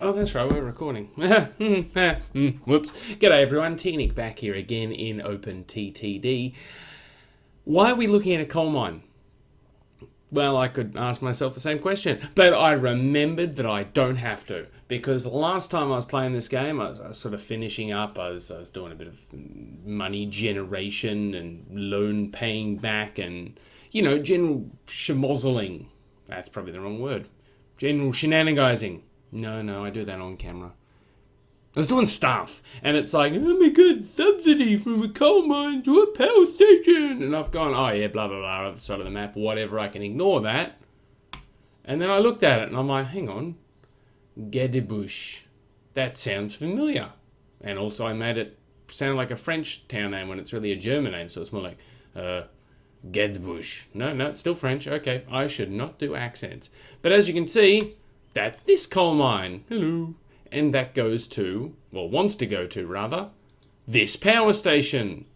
Oh, that's right, we're recording. Whoops. G'day everyone, T-Nick back here again in OpenTTD. Why are we looking at a coal mine? Well, I could ask myself the same question, but I remembered that I don't have to, because last time I was playing this game, I was sort of finishing up, I was doing a bit of money generation and loan paying back and, general schmozzling. That's probably the wrong word. General shenanigizing. No, I do that on camera. I was doing stuff, and it's like, oh my god, subsidy from a coal mine to a power station, and I've gone, oh yeah, blah blah blah, other side of the map, whatever, I can ignore that. And then I looked at it, and I'm like, hang on, Gadebush, that sounds familiar. And also I made it sound like a French town name when it's really a German name, so it's more like, Gadebush. No, it's still French, okay, I should not do accents. But as you can see, that's this coal mine, hello. And that goes to, well, wants to go to, rather, this power station.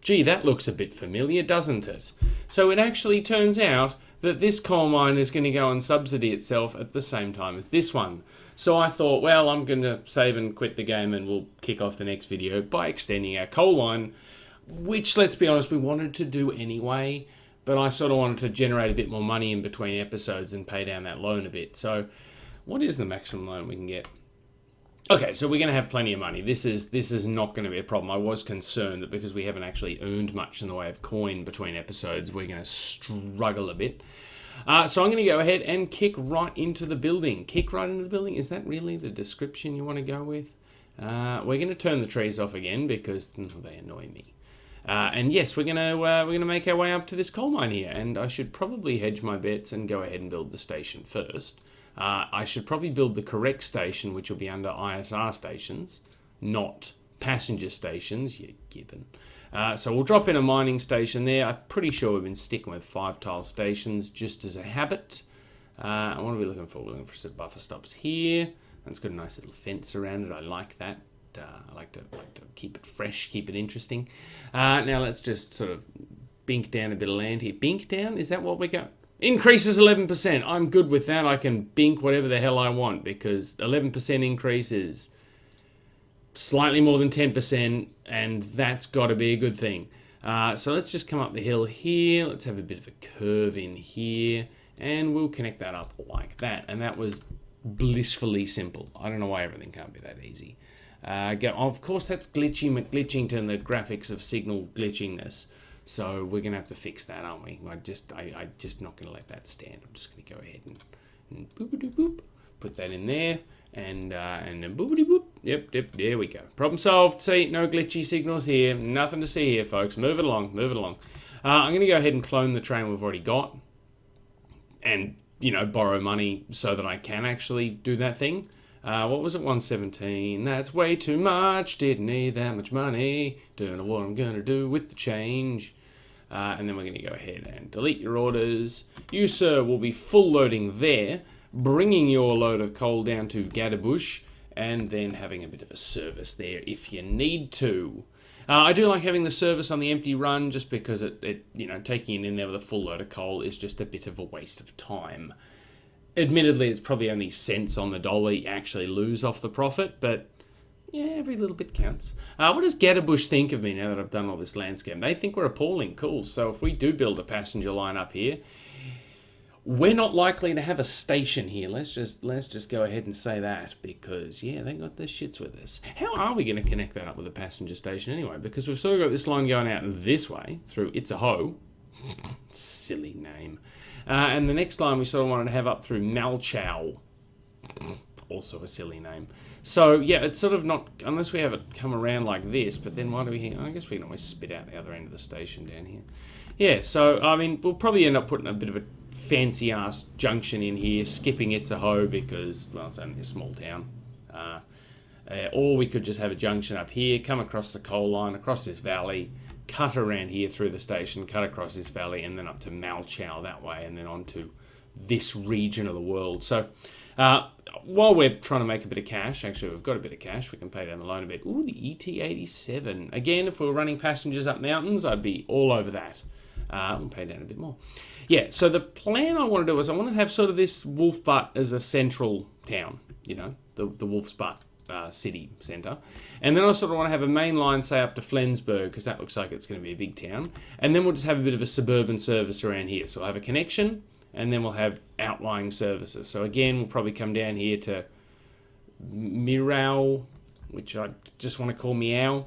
Gee, that looks a bit familiar, doesn't it? So it actually turns out that this coal mine is going to go and subsidy itself at the same time as this one. So I thought, well, I'm going to save and quit the game and we'll kick off the next video by extending our coal line, which, let's be honest, we wanted to do anyway, but I sort of wanted to generate a bit more money in between episodes and pay down that loan a bit. So what is the maximum loan we can get? Okay, so we're going to have plenty of money. This is not going to be a problem. I was concerned that because we haven't actually earned much in the way of coin between episodes, we're going to struggle a bit. So I'm going to go ahead and kick right into the building. Kick right into the building? Is that really the description you want to go with? We're going to turn the trees off again because they annoy me. And yes, we're gonna make our way up to this coal mine here, and I should probably hedge my bets and go ahead and build the station first. I should probably build the correct station, which will be under ISR stations, not passenger stations, you gibbon. So we'll drop in a mining station there. I'm pretty sure we've been sticking with 5-tile stations just as a habit. What are we looking for? We're looking for some buffer stops here. That's got a nice little fence around it. I like that. I like to keep it fresh, keep it interesting. Now let's just sort of bink down a bit of land here. Bink down? Is that what we got? Increases 11%. I'm good with that. I can bink whatever the hell I want because 11% increase is slightly more than 10%, and that's got to be a good thing. So let's just come up the hill here. Let's have a bit of a curve in here, and we'll connect that up like that. And that was blissfully simple. I don't know why everything can't be that easy. Of course, that's glitchy McGlitchington, the graphics of signal glitchingness. So we're going to have to fix that, aren't we? I'm just not going to let that stand. I'm just going to go ahead and boop-a-doop-boop, put that in there, and then boop-a-doop-boop. Yep, there we go. Problem solved. See, no glitchy signals here. Nothing to see here, folks. Move it along. I'm going to go ahead and clone the train we've already got and, borrow money so that I can actually do that thing. What was it? 117. That's way too much. Didn't need that much money. Don't know what I'm going to do with the change. And then we're going to go ahead and delete your orders. You, sir, will be full loading there, bringing your load of coal down to Gadebush, and then having a bit of a service there if you need to. I do like having the service on the empty run just because it taking it in there with a full load of coal is just a bit of a waste of time. Admittedly, it's probably only cents on the dollar you actually lose off the profit, but yeah, every little bit counts. What does Gadebush think of me now that I've done all this landscape? They think we're appalling. Cool. So if we do build a passenger line up here, we're not likely to have a station here. Let's just go ahead and say that because, yeah, they got their shits with us. How are we going to connect that up with a passenger station anyway? Because we've sort of got this line going out this way through Itzehoe. Silly name. And the next line we sort of wanted to have up through Malchow. Also a silly name. So, yeah, it's sort of not, unless we have it come around like this, but then why do we, I guess we can always spit out the other end of the station down here. Yeah, so, I mean, we'll probably end up putting a bit of a fancy-ass junction in here, skipping Itzehoe because, well, it's only a small town. Or we could just have a junction up here, come across the coal line, across this valley, cut around here through the station, cut across this valley, and then up to Malchow that way, and then on to this region of the world. So, while we're trying to make a bit of cash, actually we've got a bit of cash, we can pay down the loan a bit. Ooh, the ET87. Again, if we were running passengers up mountains, I'd be all over that. We'll pay down a bit more. Yeah, so the plan I want to do is I want to have sort of this Wolf Butt as a central town, the Wolf's Butt city centre. And then I sort of want to have a main line, say, up to Flensburg, because that looks like it's going to be a big town. And then we'll just have a bit of a suburban service around here. So I'll have a connection, and then we'll have outlying services. So again, we'll probably come down here to Mirau, which I just want to call Meow.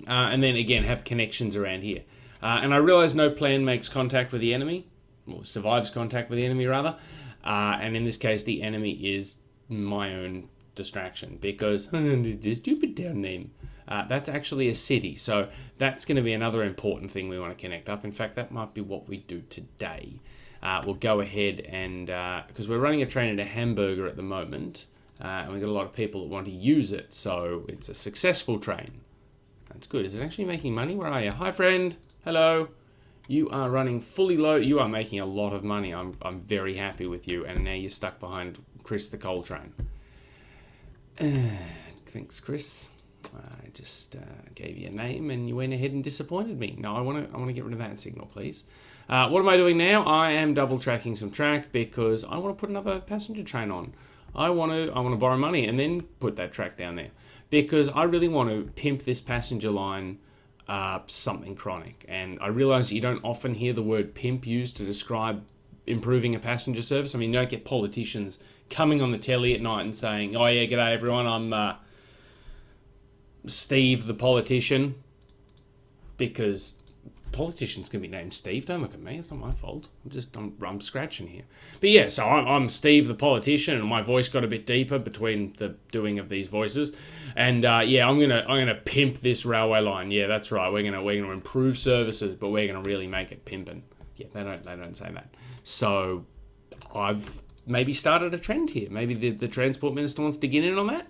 And then again, have connections around here. And I realise no plan makes contact with the enemy, or survives contact with the enemy, rather. And in this case, the enemy is my own distraction, because the stupid town name. That's actually a city, so that's going to be another important thing we want to connect up. In fact, that might be what we do today. We'll go ahead and, because we're running a train into Hamburger at the moment, and we've got a lot of people that want to use it, so it's a successful train. That's good. Is it actually making money? Where are you? Hi, friend. Hello. You are running fully loaded. You are making a lot of money. I'm very happy with you, and now you're stuck behind Chris the coal train. Thanks, Chris. I just gave you a name and you went ahead and disappointed me. No, I want to get rid of that signal, please. What am I doing now? I am double tracking some track because I want to put another passenger train on. I want to borrow money and then put that track down there because I really want to pimp this passenger line something chronic. And I realise that you don't often hear the word pimp used to describe improving a passenger service. I mean, you don't get politicians coming on the telly at night and saying, "Oh yeah, g'day everyone, I'm Steve the politician," because politicians can be named Steve. Don't look at me; it's not my fault. I'm scratching here. But yeah, so I'm Steve the politician, and my voice got a bit deeper between the doing of these voices. And yeah, I'm gonna pimp this railway line. Yeah, that's right. We're gonna improve services, but we're gonna really make it pimpin'. Yeah, they don't say that. So I've maybe started a trend here. Maybe the transport minister wants to get in on that.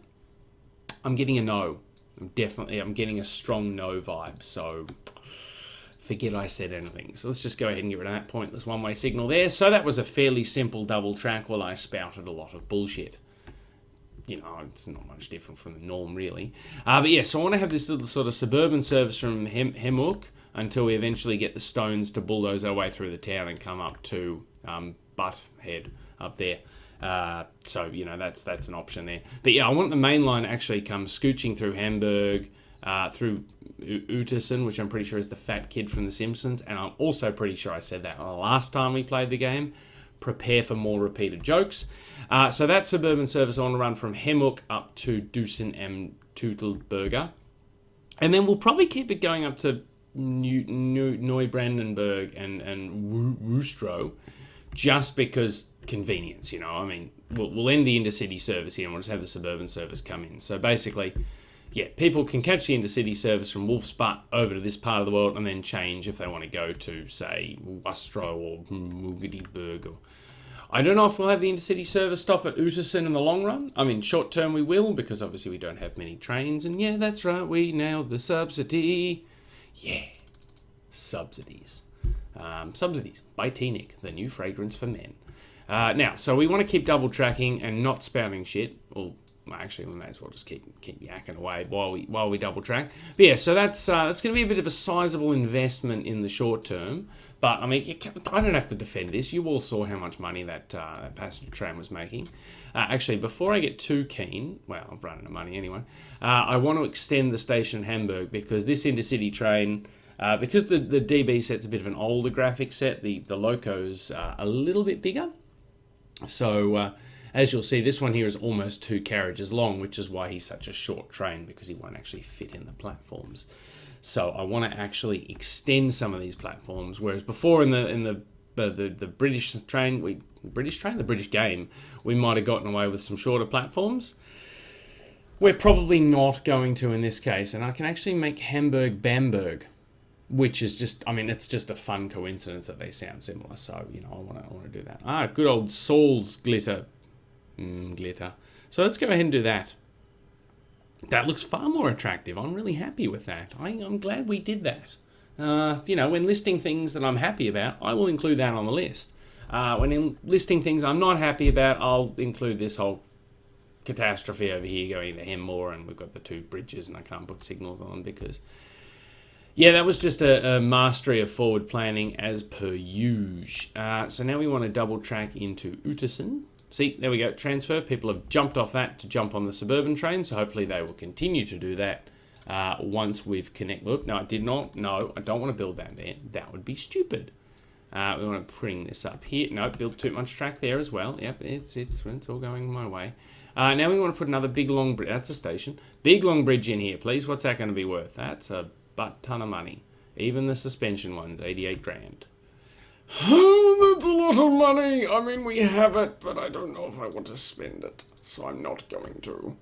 I'm getting a no. I'm getting a strong no vibe. So forget I said anything. So let's just go ahead and get rid of that pointless one-way signal there. So that was a fairly simple double track while I spouted a lot of bullshit. You know, it's not much different from the norm, really. But yeah, so I want to have this little sort of suburban service from Hemhook until we eventually get the stones to bulldoze our way through the town and come up to Butthead up there. So, you know, that's an option there. But yeah, I want the main line to actually come scooching through Hamburg, through Utersen, which I'm pretty sure is the fat kid from The Simpsons. And I'm also pretty sure I said that last time we played the game. Prepare for more repeated jokes. So that suburban service I want to run from Hemhook up to Dusen and Tutelberger. And then we'll probably keep it going up to Neubrandenburg and Woostrow, just because convenience, you know. I mean, we'll end the intercity service here and we'll just have the suburban service come in. So basically, yeah, people can catch the intercity service from Wolf's Butt over to this part of the world and then change if they want to go to, say, Woostrow or Mugidiburg. Or I don't know if we'll have the intercity service stop at Utersen in the long run. I mean, short term we will, because obviously we don't have many trains. And yeah, that's right, we nailed the subsidy. Yeah, subsidies. Subsidies by T-Nick, the new fragrance for men. Now, so we want to keep double tracking and not spouting shit. Well, actually, we may as well just keep yakking away while we double track. But yeah, so that's going to be a bit of a sizable investment in the short term. But I mean, I don't have to defend this. You all saw how much money that passenger train was making. Actually, before I get too keen, well, I'm running out of money anyway. I want to extend the station in Hamburg because this intercity train. Because the DB set's a bit of an older graphic set, the loco's a little bit bigger. So, as you'll see, this one here is almost 2 carriages long, which is why he's such a short train, because he won't actually fit in the platforms. So I want to actually extend some of these platforms, whereas before in the British train, the British game, we might have gotten away with some shorter platforms. We're probably not going to in this case, and I can actually make Hamburg Bamberg, which is just, I mean, it's just a fun coincidence that they sound similar. So, you know, I want to do that. Good old Saul's glitter. Glitter. So let's go ahead and do that. That looks far more attractive. I'm really happy with that. I'm glad we did that. You know, when listing things that I'm happy about, I will include that on the list. When listing things I'm not happy about, I'll include this whole catastrophe over here going to Hemmoor, and we've got the 2 bridges and I can't put signals on because... Yeah, that was just a mastery of forward planning as per usual. So now we want to double track into Utersen. See, there we go, transfer. People have jumped off that to jump on the suburban train, so hopefully they will continue to do that once we've connected. Look, no, I did not. No, I don't want to build that there. That would be stupid. We want to bring this up here. No, build too much track there as well. Yep, it's all going my way. Now we want to put another big long bridge. That's a station. Big long bridge in here, please. What's that going to be worth? That's a butt ton of money. Even the suspension one's 88 grand. Oh, that's a lot of money. I mean, we have it, but I don't know if I want to spend it, so I'm not going to.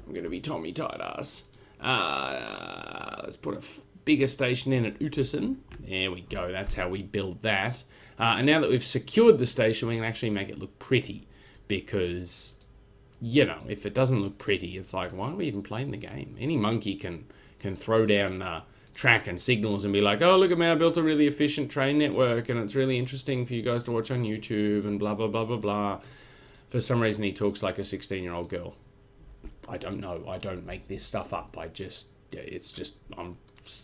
I'm going to be Tommy Tight-Ass. Let's put a bigger station in at Utterson. There we go. That's how we build that. And now that we've secured the station, we can actually make it look pretty. Because, you know, if it doesn't look pretty, it's like, why are we even playing the game? Any monkey can throw down track and signals and be like, oh, look at me, I built a really efficient train network and it's really interesting for you guys to watch on YouTube and blah, blah, blah, blah, blah. For some reason, he talks like a 16-year-old girl. I don't know. I don't make this stuff up. I'm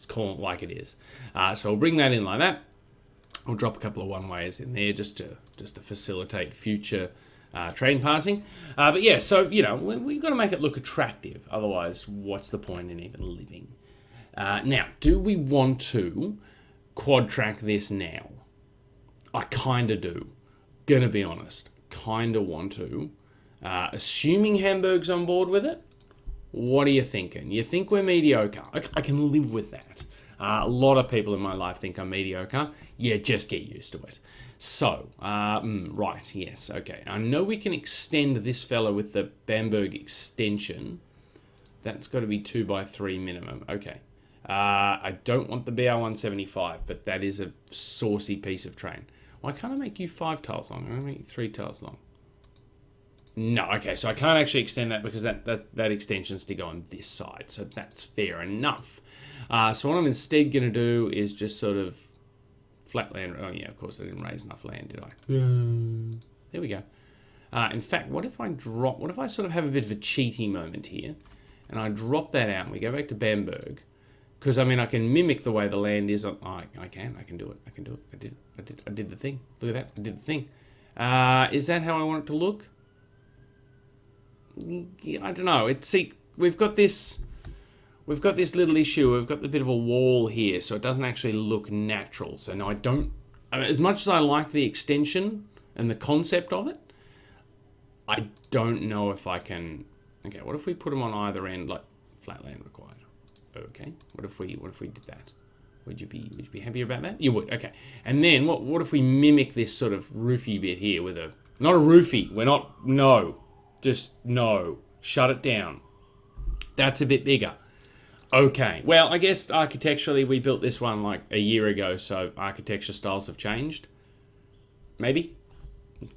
calling it like it is. So we'll bring that in like that. We'll drop a couple of one-wayers in there just to facilitate future train passing. But yeah, so, you know, we've got to make it look attractive. Otherwise, what's the point in even living? Now, do we want to quad track this now? I kind of do. Gonna be honest. Kind of want to. Assuming Hamburg's on board with it, what are you thinking? You think we're mediocre? I can live with that. A lot of people in my life think I'm mediocre. Yeah, just get used to it. So, right, yes, okay. I know we can extend this fella with the Bamberg extension. That's got to be 2x3 minimum. Okay. I don't want the BR-175, but that is a saucy piece of train. Why can't I make you 5 tiles long? I'm going to make you 3 tiles long. No, okay, so I can't actually extend that because that extension's to go on this side, so that's fair enough. So what I'm instead going to do is just sort of flat land. Oh yeah, of course I didn't raise enough land, did I? There we go. In fact, what if I sort of have a bit of a cheaty moment here, and I drop that out and we go back to Bamberg. Because, I mean, I can mimic the way the land is. I can do it. I did the thing. Look at that. I did the thing. Is that how I want it to look? I don't know. We've got this little issue. We've got a bit of a wall here, so it doesn't actually look natural. So, no, I don't... As much as I like the extension and the concept of it, I don't know if I can... Okay, what if we put them on either end, like flat land required? Okay, what if we did that? Would you be happy about that? You would. Okay, and then what if we mimic this sort of roofy bit here with not a roofy? We're not. No, just no. Shut it down. That's a bit bigger. Okay. Well, I guess architecturally we built this one like a year ago, so architecture styles have changed. Maybe.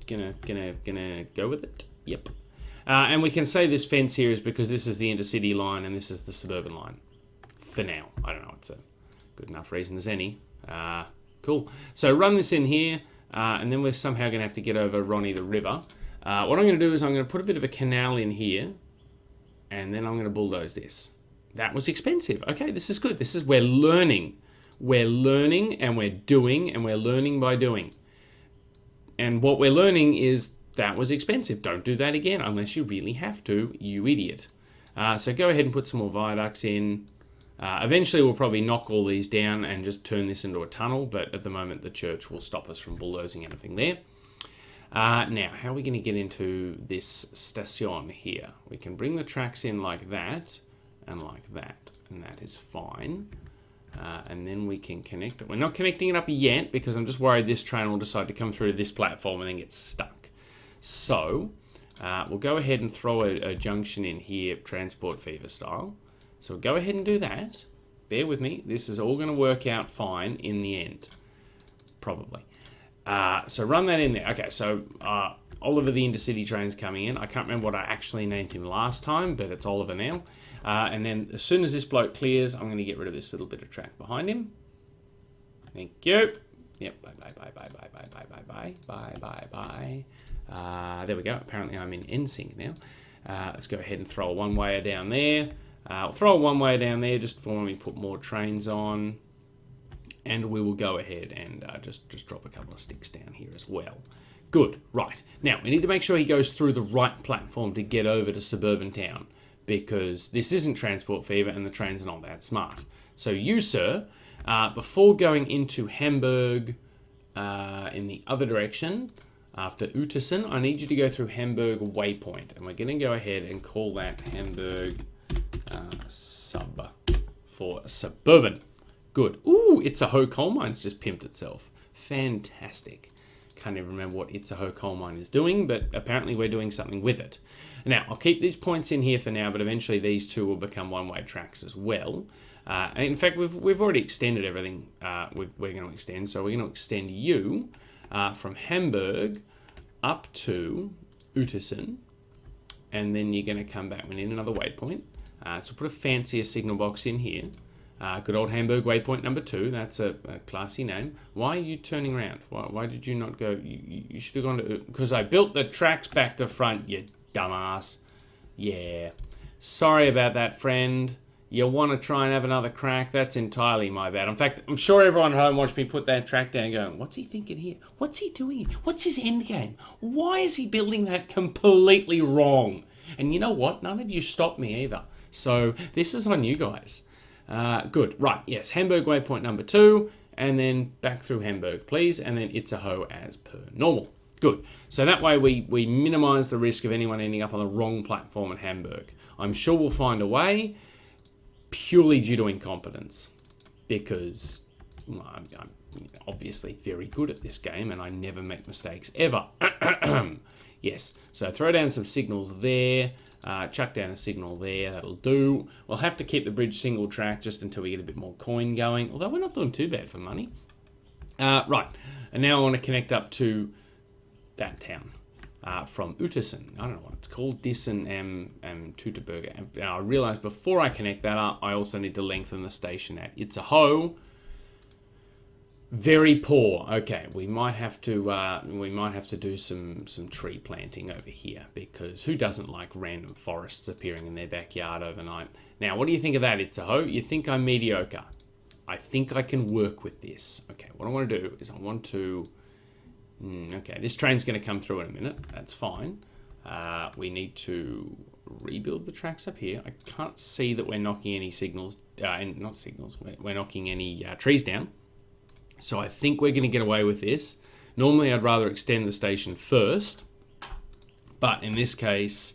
Gonna go with it. Yep. And we can say this fence here is because this is the intercity line and this is the suburban line. For now. I don't know. It's a good enough reason as any. Cool. So run this in here, and then we're somehow going to have to get over Ronnie the River. What I'm going to do is I'm going to put a bit of a canal in here, and then I'm going to bulldoze this. That was expensive. Okay, this is good. We're learning. We're learning, and we're doing, and we're learning by doing. And what we're learning is that was expensive. Don't do that again unless you really have to, you idiot. So go ahead and put some more viaducts in. Eventually we'll probably knock all these down and just turn this into a tunnel, but at the moment the church will stop us from bulldozing anything there. Now, how are we going to get into this station here? We can bring the tracks in like that, and that is fine. And then we can connect it. We're not connecting it up yet because I'm just worried this train will decide to come through this platform and then get stuck. So, we'll go ahead and throw a junction in here, transport fever style. So go ahead and do that. Bear with me. This is all going to work out fine in the end. Probably. So run that in there. Okay, so Oliver the Intercity train's coming in. I can't remember what I actually named him last time, but it's Oliver now. And then as soon as this bloke clears, I'm going to get rid of this little bit of track behind him. Thank you. Yep, bye. There we go. Apparently I'm in NSYNC now. Let's go ahead and throw a one-wayer down there. I'll throw a one-way down there just for when we put more trains on. And we will go ahead and just drop a couple of sticks down here as well. Good, right. Now, we need to make sure he goes through the right platform to get over to Suburban Town, because this isn't Transport Fever and the trains are not that smart. So you, sir, before going into Hamburg in the other direction, after Utersen, I need you to go through Hamburg Waypoint. And we're going to go ahead and call that Hamburg Sub for Suburban. Good. Ooh, Itzehoe Coal Mine's just pimped itself. Fantastic. Can't even remember what Itzehoe Coal Mine is doing, but apparently we're doing something with it. Now, I'll keep these points in here for now, but eventually these two will become one-way tracks as well. And in fact, we've already extended everything we're going to extend. So we're going to extend you from Hamburg up to Utersen, and then you're going to come back. We need another waypoint. So put a fancier signal box in here. Good old Hamburg waypoint number 2. That's a classy name. Why are you turning around? Why did you not go? You should have gone to... Because I built the tracks back to front, you dumbass. Yeah. Sorry about that, friend. You want to try and have another crack? That's entirely my bad. In fact, I'm sure everyone at home watched me put that track down going, what's he thinking here? What's he doing here? What's his end game? Why is he building that completely wrong? And you know what? None of you stopped me either. So this is on you guys. Good. Right. Yes. Hamburg waypoint number 2, and then back through Hamburg, please, and then Itzehoe as per normal. Good. So that way we minimize the risk of anyone ending up on the wrong platform at Hamburg. I'm sure we'll find a way, purely due to incompetence, because well, I'm obviously very good at this game, and I never make mistakes ever. Yes. So throw down some signals there. Chuck down a signal there, that'll do. We'll have to keep the bridge single track just until we get a bit more coin going, although we're not doing too bad for money. Right, and now I want to connect up to that town from Utersen. I don't know what it's called, Dissen am Teutoburger. And I realised before I connect that up, I also need to lengthen the station at Itzehoe. Very poor. Okay, we might have to do some tree planting over here, because who doesn't like random forests appearing in their backyard overnight? Now, what do you think of that, Itzehoe? You think I'm mediocre? I think I can work with this. Okay, what I want to do is I want to... okay, this train's going to come through in a minute. That's fine. We need to rebuild the tracks up here. I can't see that we're knocking any signals... not signals. We're knocking any trees down. So I think we're going to get away with this. Normally, I'd rather extend the station first. But in this case,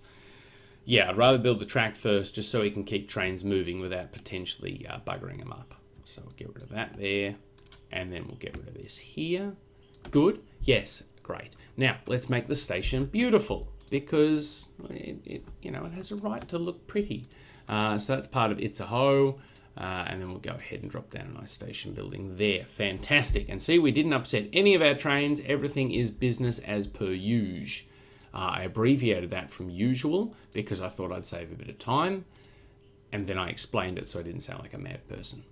yeah, I'd rather build the track first just so we can keep trains moving without potentially buggering them up. So we'll get rid of that there. And then we'll get rid of this here. Good. Yes, great. Now, let's make the station beautiful, because it has a right to look pretty. So that's part of Itzehoe. And then we'll go ahead and drop down a nice station building there. Fantastic. And see, we didn't upset any of our trains. Everything is business as per usual. I abbreviated that from usual because I thought I'd save a bit of time. And then I explained it so I didn't sound like a mad person.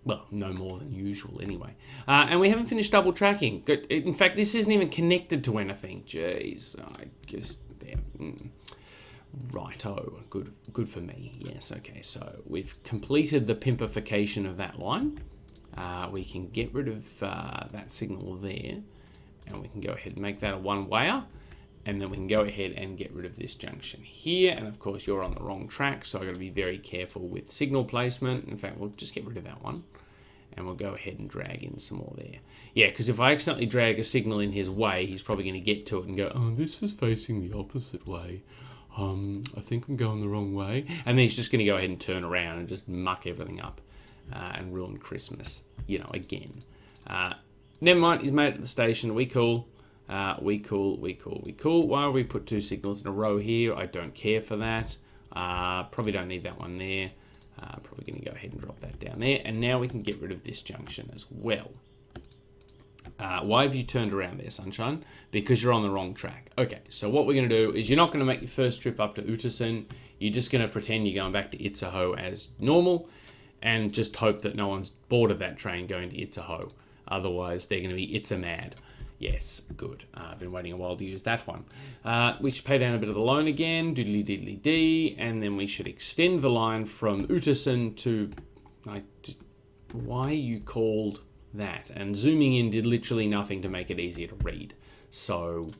Well, no more than usual anyway. And we haven't finished double tracking. In fact, this isn't even connected to anything. Jeez, I just... Righto, good for me. Yes, okay, so we've completed the pimpification of that line. We can get rid of that signal there, and we can go ahead and make that a one-wayer, and then we can go ahead and get rid of this junction here. And of course, you're on the wrong track, so I've got to be very careful with signal placement. In fact, we'll just get rid of that one, and we'll go ahead and drag in some more there. Yeah, because if I accidentally drag a signal in his way, he's probably going to get to it and go, oh, this was facing the opposite way. I think I'm going the wrong way. And then he's just going to go ahead and turn around and just muck everything up and ruin Christmas, again. Never mind, he's made it to the station. We cool. We cool. Why have we put 2 signals in a row here? I don't care for that. Probably don't need that one there. Probably going to go ahead and drop that down there. And now we can get rid of this junction as well. Why have you turned around there, Sunshine? Because you're on the wrong track. Okay, so what we're going to do is you're not going to make your first trip up to Utersen. You're just going to pretend you're going back to Itzehoe as normal and just hope that no one's boarded that train going to Itzehoe. Otherwise, they're going to be Itza-mad. Yes, good. I've been waiting a while to use that one. We should pay down a bit of the loan again, doodly-diddly-dee, and then we should extend the line from Utersen to... Why are you called that. And zooming in did literally nothing to make it easier to read. So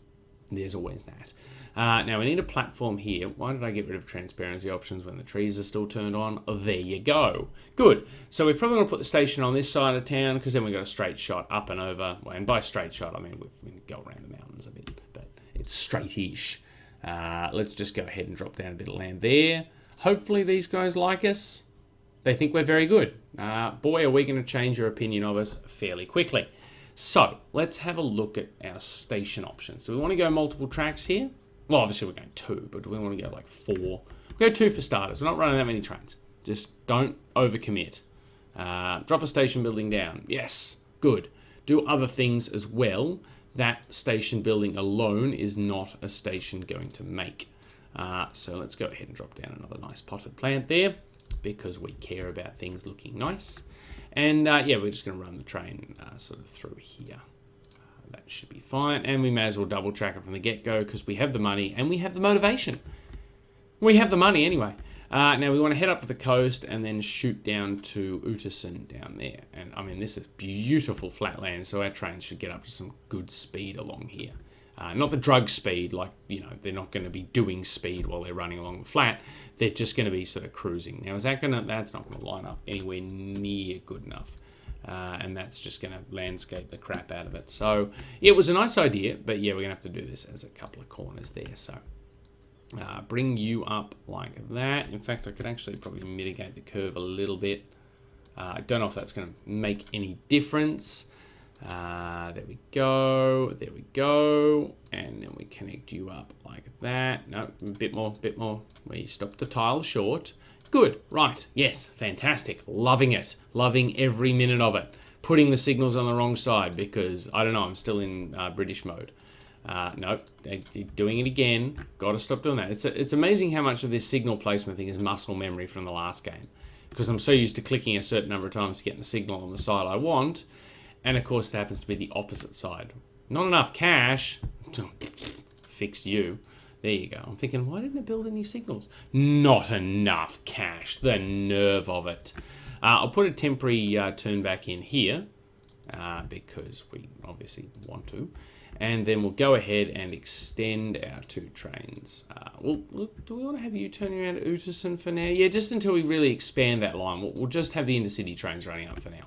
there's always that. Now we need a platform here. Why did I get rid of transparency options when the trees are still turned on? Oh, there you go. Good. So we're probably going to put the station on this side of town because then we've got a straight shot up and over. Well, and by straight shot, I mean we go around the mountains a bit, but it's straight-ish. Let's just go ahead and drop down a bit of land there. Hopefully these guys like us. They think we're very good. Boy, are we going to change your opinion of us fairly quickly. So let's have a look at our station options. Do we want to go multiple tracks here? Well, obviously we're going 2, but do we want to go like 4? We'll go 2 for starters. We're not running that many trains. Just don't overcommit. Drop a station building down. Yes, good. Do other things as well. That station building alone is not a station going to make. So let's go ahead and drop down another nice potted plant there because we care about things looking nice. And yeah, we're just going to run the train sort of through here. That should be fine. And we may as well double track it from the get-go because we have the money and we have the motivation. We have the money anyway. Now we want to head up to the coast and then shoot down to Uterson down there. And I mean, this is beautiful flat land, so our trains should get up to some good speed along here. Not the drug speed, like, you know, they're not going to be doing speed while they're running along the flat. They're just going to be sort of cruising. Now, that's not going to line up anywhere near good enough. And that's just going to landscape the crap out of it. So, yeah, it was a nice idea, but yeah, we're going to have to do this as a couple of corners there. So, bring you up like that. In fact, I could actually probably mitigate the curve a little bit. I don't know if that's going to make any difference. There we go, and then we connect you up like that. No, a bit more, we stop the tile short. Good, right, yes, fantastic, loving it, loving every minute of it. Putting the signals on the wrong side because, I don't know, I'm still in British mode. Nope, doing it again, gotta stop doing that. It's amazing how much of this signal placement thing is muscle memory from the last game. Because I'm so used to clicking a certain number of times to get the signal on the side I want. And of course, it happens to be the opposite side. Not enough cash. Fix you. There you go. I'm thinking, why didn't it build any signals? Not enough cash. The nerve of it. I'll put a temporary turn back in here because we obviously want to. And then we'll go ahead and extend our 2 trains. Do we want to have you turning around to Uterson for now? Yeah, just until we really expand that line. We'll just have the intercity trains running up for now.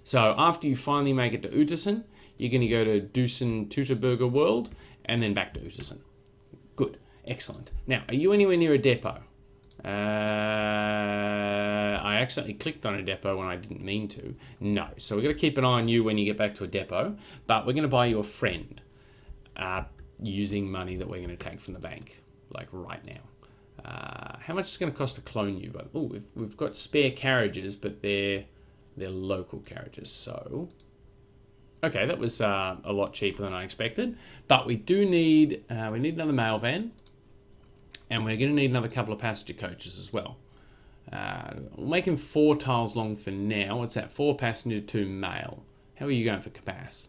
So after you finally make it to Uterson, you're going to go to Dusen-Teutoburger World and then back to Uterson. Good. Excellent. Now, are you anywhere near a depot? I accidentally clicked on a depot when I didn't mean to. No. So we're going to keep an eye on you when you get back to a depot, but we're going to buy you a friend using money that we're going to take from the bank, like right now. How much is it going to cost to clone you? But we've got spare carriages, but they're local carriages, so okay, that was a lot cheaper than I expected. But we do need another mail van, and we're going to need another couple of passenger coaches as well. We'll make them 4 tiles long for now. What's that? 4 passenger, 2 mail. How are you going for capacity?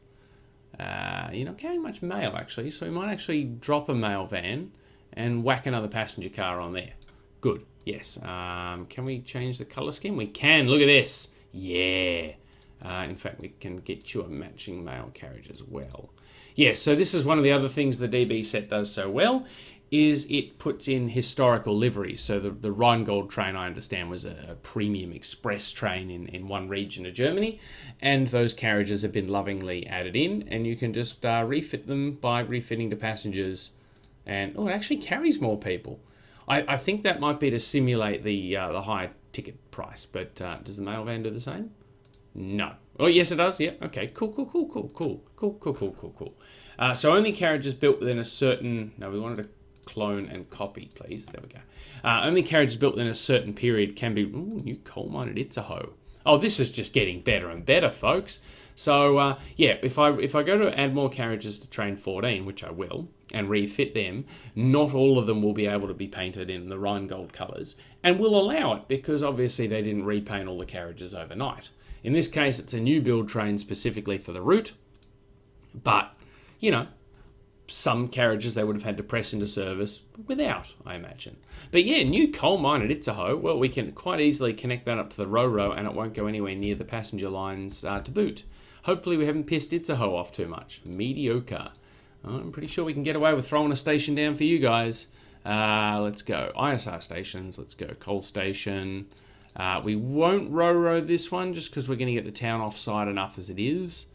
You're not carrying much mail actually, so we might actually drop a mail van and whack another passenger car on there. Good. Yes. Can we change the color scheme? We can. Look at this. Yeah. In fact, we can get you a matching mail carriage as well. Yeah, so this is one of the other things the DB set does so well, is it puts in historical liveries. So the Rhinegold train, I understand, was a premium express train in one region of Germany, and those carriages have been lovingly added in, and you can just refit them by refitting to passengers, and it actually carries more people. I think that might be to simulate the high ticket price, but does the mail van do the same? No. Oh, yes, it does. Yeah. Okay. Cool. So only carriages built within a certain. No, we wanted to clone and copy, please. There we go. Only carriages built within a certain period can be. Ooh, new coal-mined Itzehoe. Oh, this is just getting better and better, folks. So yeah, if I go to add more carriages to train 14, which I will, and refit them, not all of them will be able to be painted in the Rhinegold colours, and we'll allow it because obviously they didn't repaint all the carriages overnight. In this case, it's a new build train specifically for the route, but, you know, some carriages they would have had to press into service without, I imagine. But yeah, new coal mine at Itzehoe, well, we can quite easily connect that up to the Ro-Ro and it won't go anywhere near the passenger lines to boot. Hopefully we haven't pissed Itzehoe off too much. Mediocre. I'm pretty sure we can get away with throwing a station down for you guys. Let's go ISR stations. Let's go coal station. We won't row this one just because we're going to get the town offside enough as it is.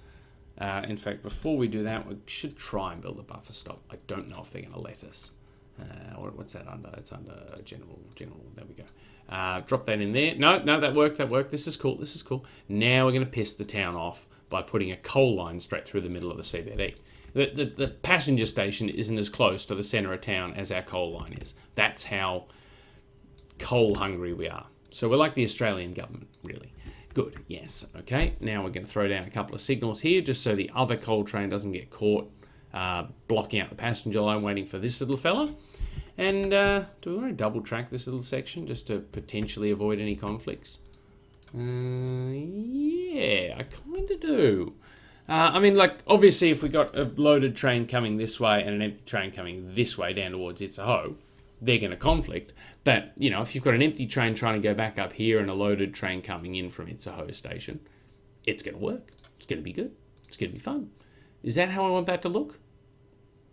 In fact, before we do that, we should try and build a buffer stop. I don't know if they're going to let us. What's that under? That's under general. There we go. Drop that in there. No, that worked. This is cool. Now we're going to piss the town off by putting a coal line straight through the middle of the CBD. The passenger station isn't as close to the centre of town as our coal line is. That's how coal hungry we are. So we're like the Australian government, really. Good, yes. Okay, now we're going to throw down a couple of signals here just so the other coal train doesn't get caught blocking out the passenger line waiting for this little fella. And do we want to double track this little section just to potentially avoid any conflicts? Yeah, I kind of do. I mean, like, obviously if we got a loaded train coming this way and an empty train coming this way down towards Itzehoe, they're going to conflict. But, you know, if you've got an empty train trying to go back up here and a loaded train coming in from Itzehoe station, it's going to work. It's going to be good. It's going to be fun. Is that how I want that to look?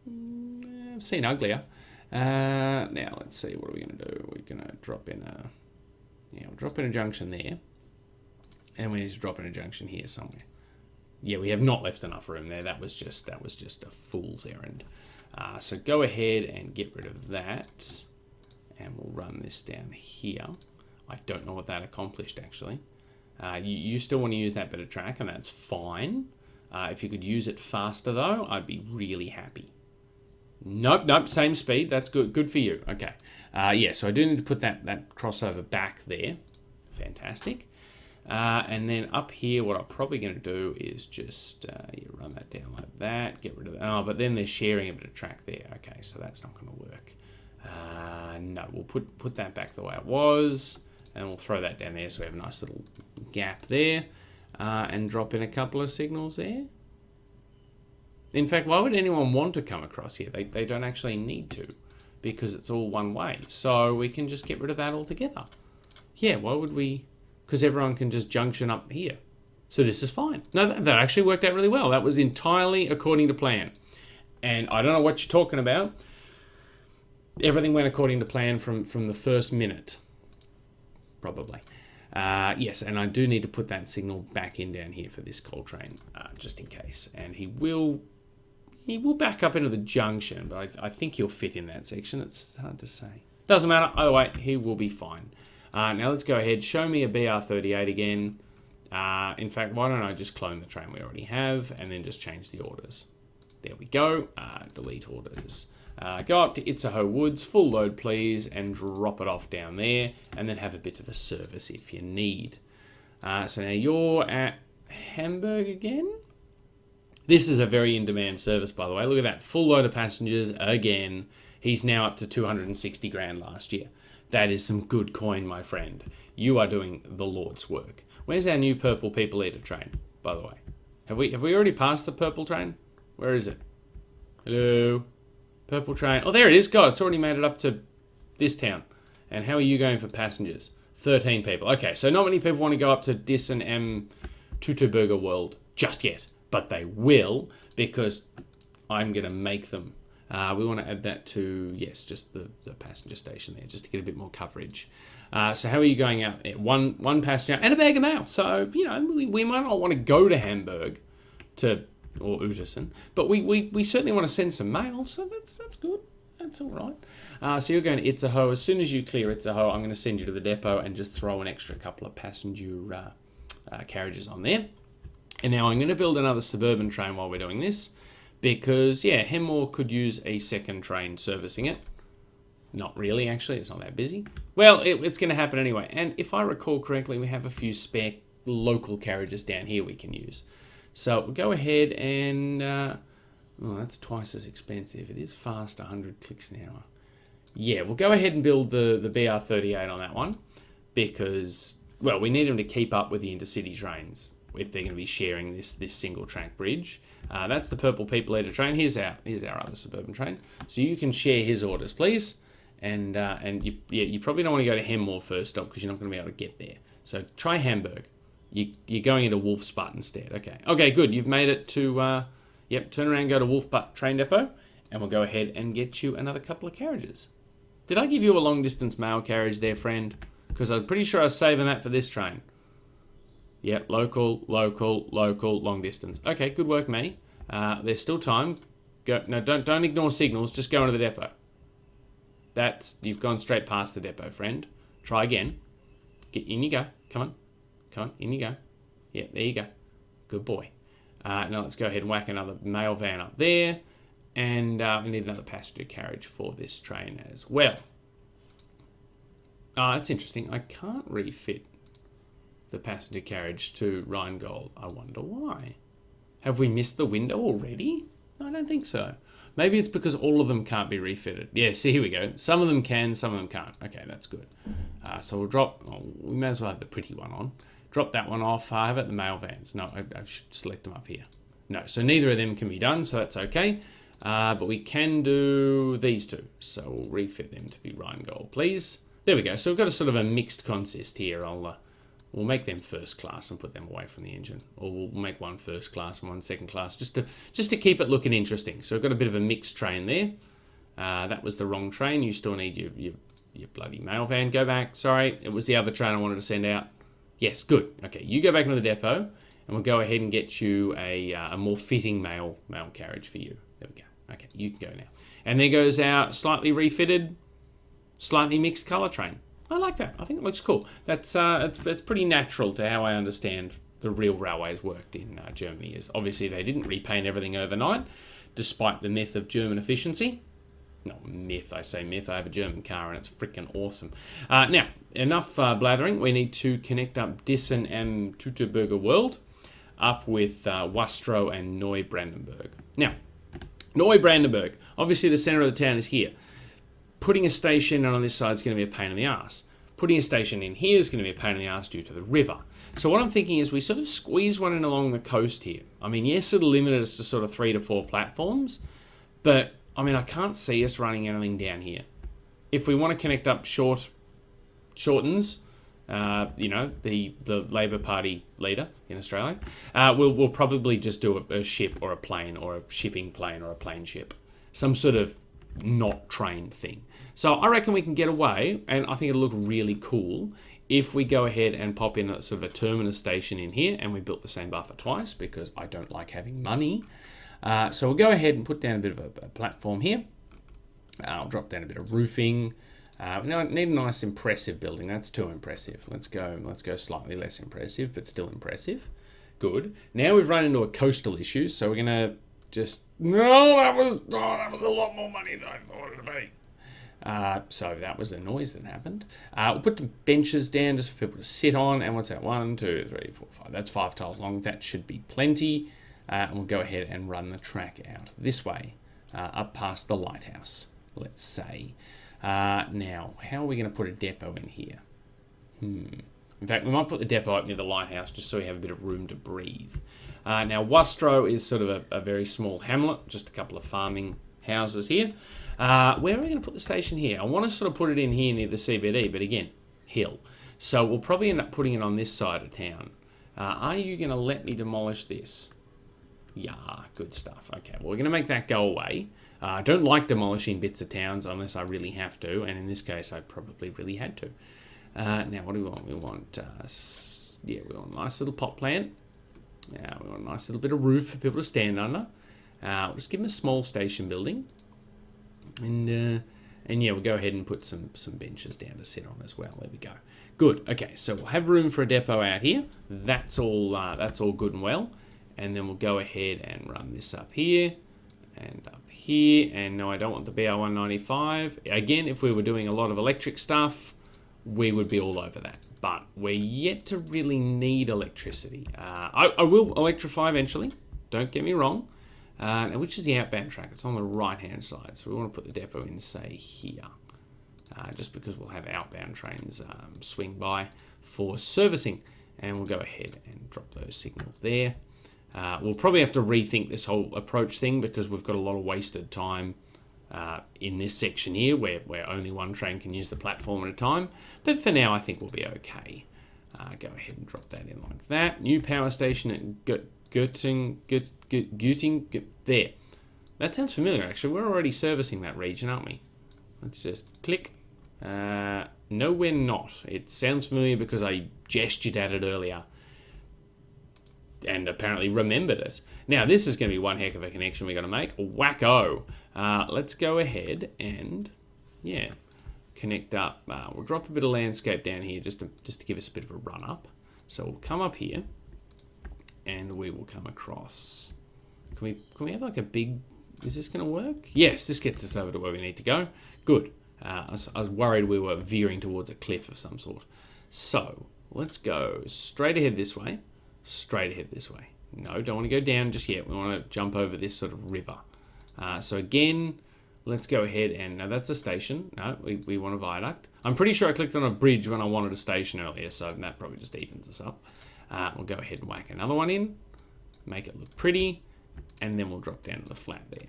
I've seen uglier. Now, let's see. What are we going to do? We're going to drop in a... Yeah, we'll drop in a junction there. And we need to drop in a junction here somewhere. Yeah, we have not left enough room there. That was just a fool's errand. So go ahead and get rid of that. And we'll run this down here. I don't know what that accomplished, actually. You still want to use that bit of track, and that's fine. If you could use it faster, though, I'd be really happy. Nope, same speed. That's good. Good for you. Okay. Yeah, so I do need to put that crossover back there. Fantastic. And then up here, what I'm probably going to do is just run that down like that, get rid of that. Oh, but then they're sharing a bit of track there. Okay, so that's not going to work. No, we'll put that back the way it was, and we'll throw that down there so we have a nice little gap there, and drop in a couple of signals there. In fact, why would anyone want to come across here? They don't actually need to, because it's all one way. So we can just get rid of that altogether. Yeah, why would we... Because everyone can just junction up here. So this is fine. No, that actually worked out really well. That was entirely according to plan. And I don't know what you're talking about. Everything went according to plan from the first minute. Probably. Yes, and I do need to put that signal back in down here for this coal train, just in case. And he will back up into the junction, but I think he'll fit in that section. It's hard to say. Doesn't matter. Either way, he will be fine. Now let's go ahead, show me a BR38 again. In fact, why don't I just clone the train we already have and then just change the orders. There we go, delete orders. Go up to Itzehoe Woods, full load please, and drop it off down there, and then have a bit of a service if you need. So now you're at Hamburg again. This is a very in-demand service, by the way. Look at that, full load of passengers again. He's now up to 260 grand last year. That is some good coin, my friend. You are doing the Lord's work. Where's our new purple people eater train, by the way? Have we already passed the purple train? Where is it? Hello? Purple train. Oh, there it is. God, it's already made it up to this town. And how are you going for passengers? 13 people. Okay, so not many people want to go up to Dissen am Tutuburger World just yet. But they will, because I'm going to make them. We want to add that to, yes, just the passenger station there, just to get a bit more coverage. So how are you going out there? One passenger and a bag of mail. So, you know, we might not want to go to Hamburg or Utersen, but we certainly want to send some mail, so that's good. That's all right. So you're going to Itzehoe. As soon as you clear Itzehoe, I'm going to send you to the depot and just throw an extra couple of passenger carriages on there. And now I'm going to build another suburban train while we're doing this. Because, yeah, Hemmoor could use a second train servicing it. Not really, actually. It's not that busy. Well, it's going to happen anyway. And if I recall correctly, we have a few spare local carriages down here we can use. So we'll go ahead and... oh, that's twice as expensive. It is fast, 100 clicks an hour. Yeah, we'll go ahead and build the BR38 on that one. Because, well, we need them to keep up with the intercity trains if they're going to be sharing this single track bridge. That's the purple people eater train. Here's our other suburban train. So you can share his orders, please. And you probably don't want to go to Hemmoor first stop because you're not going to be able to get there. So try Hamburg. You're going into Wolf's Butt instead. Okay, good. You've made it to, yep, turn around, go to Wolf Butt train depot, and we'll go ahead and get you another couple of carriages. Did I give you a long-distance mail carriage there, friend? Because I'm pretty sure I was saving that for this train. Yep, local, long distance. Okay, good work, me. There's still time. Go. No, don't ignore signals. Just go into the depot. You've gone straight past the depot, friend. Try again. In you go. Come on, in you go. Yeah, there you go. Good boy. Now let's go ahead and whack another mail van up there. And we need another passenger carriage for this train as well. That's interesting. I can't refit the passenger carriage to Rhinegold. I wonder why. Have we missed the window already? No, I don't think so. Maybe it's because all of them can't be refitted. Yeah, see, here we go. Some of them can, some of them can't. Okay, that's good. So we'll drop... Oh, we may as well have the pretty one on. Drop that one off. How about the mail vans? No, I should select them up here. No, so neither of them can be done, so that's okay. But we can do these two. So we'll refit them to be Rhinegold, please. There we go. So we've got a sort of a mixed consist here. We'll make them first class and put them away from the engine. Or we'll make one first class and one second class, just to keep it looking interesting. So we've got a bit of a mixed train there. That was the wrong train. You still need your bloody mail van. Go back. Sorry, it was the other train I wanted to send out. Yes, good. Okay, you go back into the depot, and we'll go ahead and get you a more fitting mail carriage for you. There we go. Okay, you can go now. And there goes our slightly refitted, slightly mixed colour train. I like that. I think it looks cool. That's pretty natural to how I understand the real railways worked in Germany. Is obviously they didn't repaint everything overnight, despite the myth of German efficiency. No, myth, I say myth. I have a German car and it's freaking awesome. Now, enough blathering. We need to connect up Dissen and Teutoburger World up with Wastrow and Neubrandenburg. Now, Neubrandenburg, obviously the centre of the town is here. Putting a station on this side is going to be a pain in the ass. Putting a station in here is going to be a pain in the ass due to the river. So what I'm thinking is we sort of squeeze one in along the coast here. I mean, yes, it'll limit us to sort of 3 to 4 platforms, but I mean, I can't see us running anything down here. If we want to connect up shortens, you know, the Labor Party leader in Australia, we'll probably just do a ship or a plane or a shipping plane or a plane ship. Some sort of not train thing. So I reckon we can get away, and I think it'll look really cool if we go ahead and pop in a sort of a terminus station in here, and we built the same buffer twice because I don't like having money. So we'll go ahead and put down a bit of a platform here. I'll drop down a bit of roofing. Now I need a nice impressive building. That's too impressive. Let's go slightly less impressive, but still impressive. Good. Now we've run into a coastal issue, so we're gonna just that was a lot more money than I thought it'd be. So that was a noise that happened. We'll put the benches down just for people to sit on. And what's that? 1, 2, 3, 4, 5. That's 5 tiles long. That should be plenty. And we'll go ahead and run the track out this way, up past the lighthouse, let's say. Now, how are we going to put a depot in here? In fact, we might put the depot up near the lighthouse just so we have a bit of room to breathe. Now, Wastrow is sort of a very small hamlet, just a couple of farming houses here. Where are we going to put the station here? I want to sort of put it in here near the CBD, but again, hill. So we'll probably end up putting it on this side of town. Are you going to let me demolish this? Yeah, good stuff. Okay, well, we're going to make that go away. I don't like demolishing bits of towns unless I really have to, and in this case, I probably really had to. Now, what do we want? We want, we want a nice little pot plant. We want a nice little bit of roof for people to stand under. We'll just give them a small station building. And yeah, we'll go ahead and put some benches down to sit on as well. There we go. Good. Okay, so we'll have room for a depot out here. That's all good and well. And then we'll go ahead and run this up here and up here. And no, I don't want the BR195. Again, if we were doing a lot of electric stuff, we would be all over that. But we're yet to really need electricity. I will electrify eventually. Don't get me wrong. Now, which is the outbound track? It's on the right-hand side. So we want to put the depot in, say, here. Just because we'll have outbound trains swing by for servicing. And we'll go ahead and drop those signals there. We'll probably have to rethink this whole approach thing because we've got a lot of wasted time in this section here where only one train can use the platform at a time. But for now, I think we'll be okay. Go ahead and drop that in like that. New power station at Göttingen, there. That sounds familiar, actually. We're already servicing that region, aren't we? Let's just click. No, we're not. It sounds familiar because I gestured at it earlier and apparently remembered it. Now, this is going to be one heck of a connection we're going to make. Wacko. Let's go ahead and, yeah, connect up. We'll drop a bit of landscape down here just to give us a bit of a run up. So we'll come up here and we will come across. Can we have like a big... Is this going to work? Yes, this gets us over to where we need to go. Good. I was worried we were veering towards a cliff of some sort. So, let's go straight ahead this way. Straight ahead this way. No, don't want to go down just yet. We want to jump over this sort of river. So again, let's go ahead and... Now, that's a station. No, we want a viaduct. I'm pretty sure I clicked on a bridge when I wanted a station earlier, so that probably just evens us up. We'll go ahead and whack another one in. Make it look pretty. And then we'll drop down to the flat there.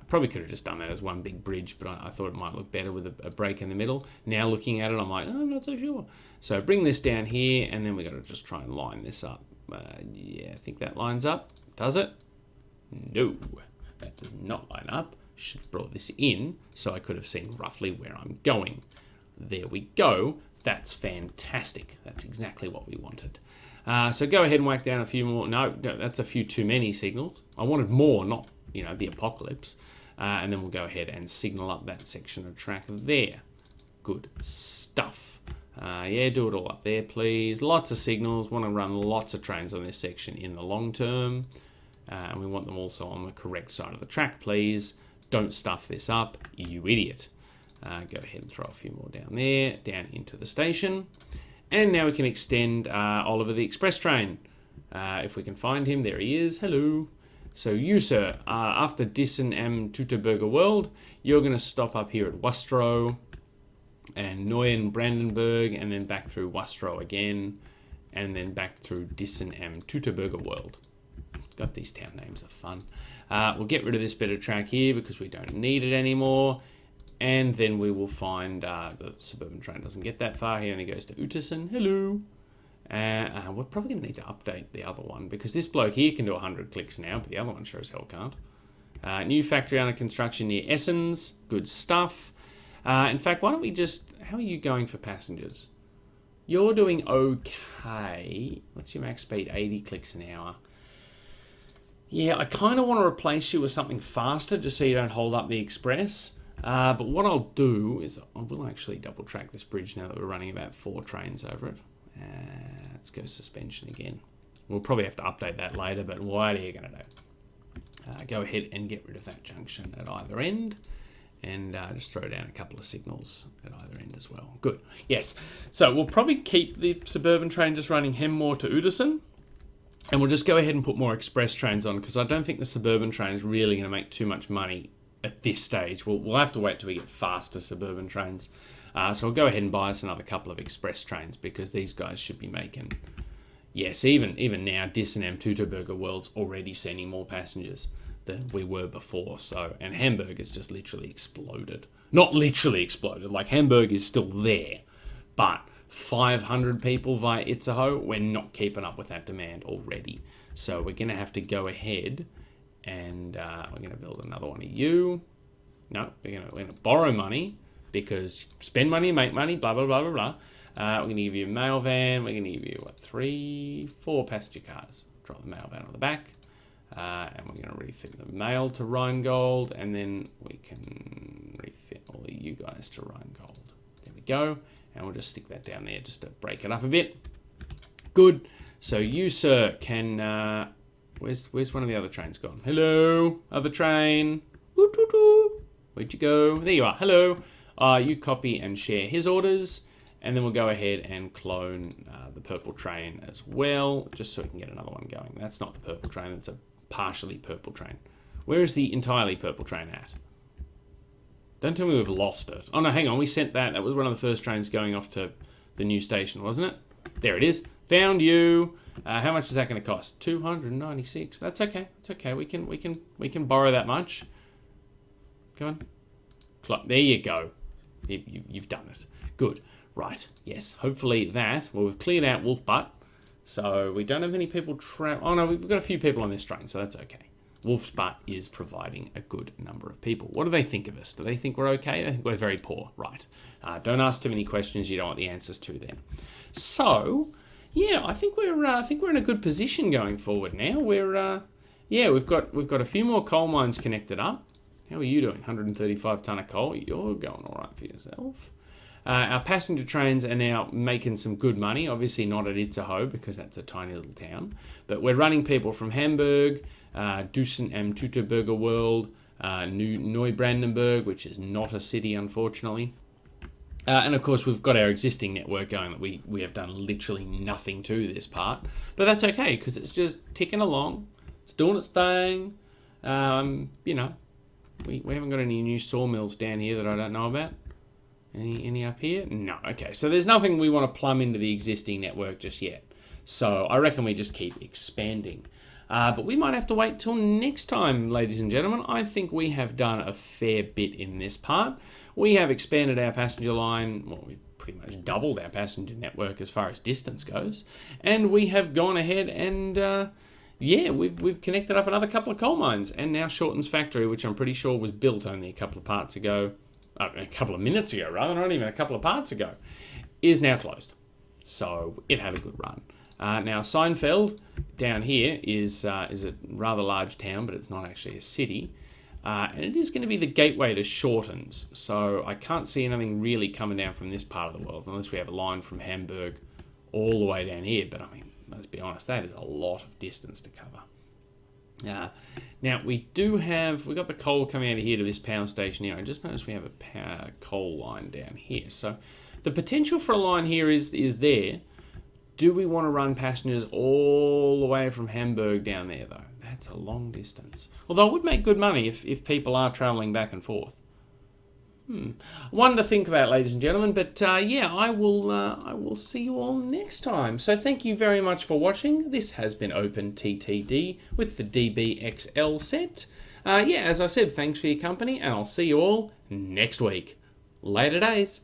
Probably could have just done that as one big bridge, but I thought it might look better with a break in the middle. Now looking at it, I'm like, oh, I'm not so sure. So bring this down here, and then we've got to just try and line this up. Yeah, I think that lines up. Does it? No, that does not line up. Should have brought this in so I could have seen roughly where I'm going. There we go. That's fantastic. That's exactly what we wanted. So go ahead and whack down a few more. No, that's a few too many signals. I wanted more, not, the apocalypse. And then we'll go ahead and signal up that section of track there. Good stuff. Yeah, do it all up there, please. Lots of signals. Want to run lots of trains on this section in the long term. And we want them also on the correct side of the track, please. Don't stuff this up, you idiot. Go ahead and throw a few more down there, down into the station. And now we can extend Oliver the Express train. If we can find him, there he is. Hello. So you, sir, after Dissen am Teutoburger World, you're going to stop up here at Wastrow and Neuen Brandenburg, and then back through Wastrow again, and then back through Dissen am Teutoburger World. God, these town names are fun. We'll get rid of this bit of track here because we don't need it anymore. And then we will find the suburban train doesn't get that far. He only goes to Uetersen. Hello. We're probably going to need to update the other one because this bloke here can do 100 clicks now, but the other one sure as hell can't. New factory under construction near Essens. Good stuff. In fact, why don't we just... How are you going for passengers? You're doing okay. What's your max speed? 80 clicks an hour. Yeah, I kind of want to replace you with something faster just so you don't hold up the express. But what I'll do is I will actually double track this bridge now that we're running about 4 trains over it. Let's go suspension again. We'll probably have to update that later, but what are you going to do? Go ahead and get rid of that junction at either end and just throw down a couple of signals at either end as well. Good. Yes. So we'll probably keep the suburban train just running Hemmoor to Uetersen. And we'll just go ahead and put more express trains on because I don't think the suburban train is really going to make too much money at this stage. We'll have to wait till we get faster suburban trains. So we'll go ahead and buy us another couple of express trains because these guys should be making... Yes, even now, Dissen am Teutoburger World's already sending more passengers than we were before. So, and Hamburg has just literally exploded. Not literally exploded, like Hamburg is still there, but 500 people via Itzehoe, we're not keeping up with that demand already. So we're going to have to go ahead and we're going to build another one of you. No, we're going to borrow money because spend money, make money, blah, blah, blah, blah, blah. We're going to give you a mail van. We're going to give you, 4 passenger cars. Drop the mail van on the back. And we're going to refit the mail to Rhinegold. And then we can refit all of you guys to Rhinegold. There we go. And we'll just stick that down there just to break it up a bit. Good. So you, sir, can... Where's one of the other trains gone? Hello, other train. Woo, woo, woo. Where'd you go? There you are. Hello. You copy and share his orders. And then we'll go ahead and clone the purple train as well, just so we can get another one going. That's not the purple train. That's a partially purple train. Where is the entirely purple train at? Don't tell me we've lost it. Oh, no, hang on. We sent that. That was one of the first trains going off to the new station, wasn't it? There it is. Found you. How much is that going to cost? 296. That's okay. It's okay. We can borrow that much. Come on. There you go. You've done it. Good. Right. Yes. Hopefully that. Well, we've cleared out Wolf Butt. So we don't have any people travel. Oh no, we've got a few people on this train, so that's okay. Wolf's Butt is providing a good number of people. What do they think of us? Do they think we're okay? They think we're very poor. Right. Don't ask too many questions you don't want the answers to then. So, yeah, I think we're in a good position going forward now. We've got a few more coal mines connected up. How are you doing? 135 tonne of coal. You're going all right for yourself. Our passenger trains are now making some good money. Obviously not at Itzehoe because that's a tiny little town. But we're running people from Hamburg, Dusen am Teutoburger World, Neubrandenburg, which is not a city, unfortunately. And of course, we've got our existing network going that we have done literally nothing to this part. But that's okay because it's just ticking along. It's doing its thing. We haven't got any new sawmills down here that I don't know about. Any up here? No. Okay, so there's nothing we want to plumb into the existing network just yet. So I reckon we just keep expanding. But we might have to wait till next time, ladies and gentlemen. I think we have done a fair bit in this part. We have expanded our passenger line. Well, we've pretty much doubled our passenger network as far as distance goes. And we have gone ahead and... we've connected up another couple of coal mines. And now Shorten's factory, which I'm pretty sure was built only a couple of minutes ago, rather, not even a couple of parts ago, is now closed. So it had a good run. Now Seinfeld down here is a rather large town, but it's not actually a city. And it is going to be the gateway to Shorten's. So I can't see anything really coming down from this part of the world, unless we have a line from Hamburg all the way down here. But I mean, let's be honest, that is a lot of distance to cover. Now we've got the coal coming out of here to this power station here. I just noticed we have a coal line down here. So the potential for a line here is there. Do we want to run passengers all the way from Hamburg down there though? That's a long distance. Although it would make good money if people are travelling back and forth. One to think about, ladies and gentlemen. But I will see you all next time. So thank you very much for watching. This has been Open TTD with the DBXL set. As I said, thanks for your company, and I'll see you all next week. Later days.